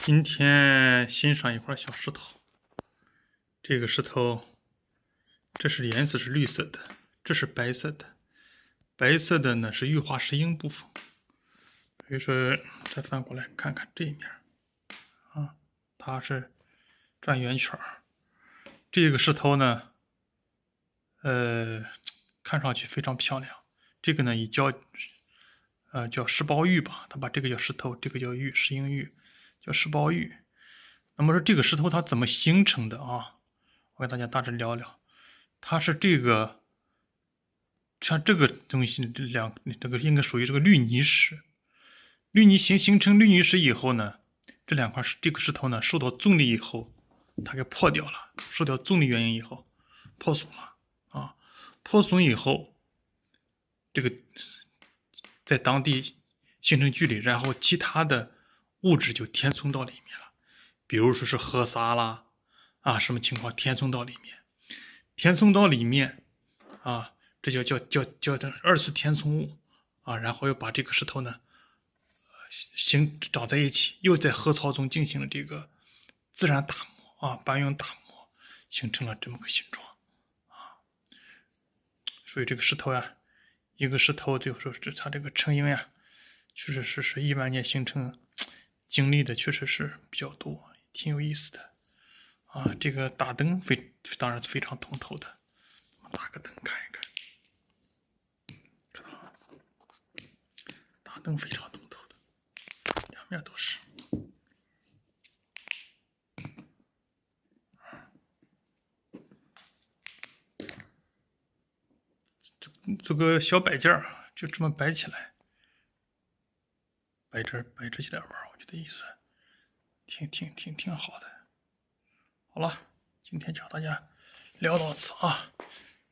今天欣赏一块小石头，这个石头，这是颜色是绿色的，这是白色的，白色的呢是玉化石英部分。所以说，再翻过来看看这一面，啊，它是转圆圈儿。这个石头呢，看上去非常漂亮。这个呢叫石宝玉吧，他把这个叫石头，这个叫玉，石英玉，叫石宝玉。那么说这个石头它怎么形成的啊？我给大家大致聊聊。它是这个像这个东西，这个应该属于这个绿泥石。绿泥形成绿泥石以后呢，这个石头呢受到重力以后，它给破掉了。受到重力原因以后，破损了啊。破损以后，这个在当地形成聚离，然后其他的物质就填充到里面了，比如说是河沙啦，什么情况填充到里面，填充到里面，这叫二次填充物然后又把这个石头呢长在一起，又在河槽中进行了这个自然打磨搬运打磨，形成了这么个形状所以这个石头呀，一个石头就说是它这个成因呀，确实是1万年形成，经历的确实是比较多，挺有意思的这个大灯当然是非常通透的，打个灯看一看，大灯非常通透的，两面都是。做个小摆件就这么摆起来，摆这起来玩我觉得意思挺好的。好了，今天教大家聊到此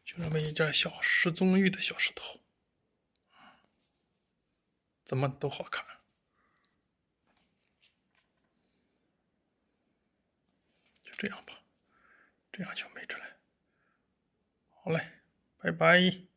就这么一件小石棕玉的小石头，怎么都好看。就这样吧，这样就没出来。好嘞，拜拜。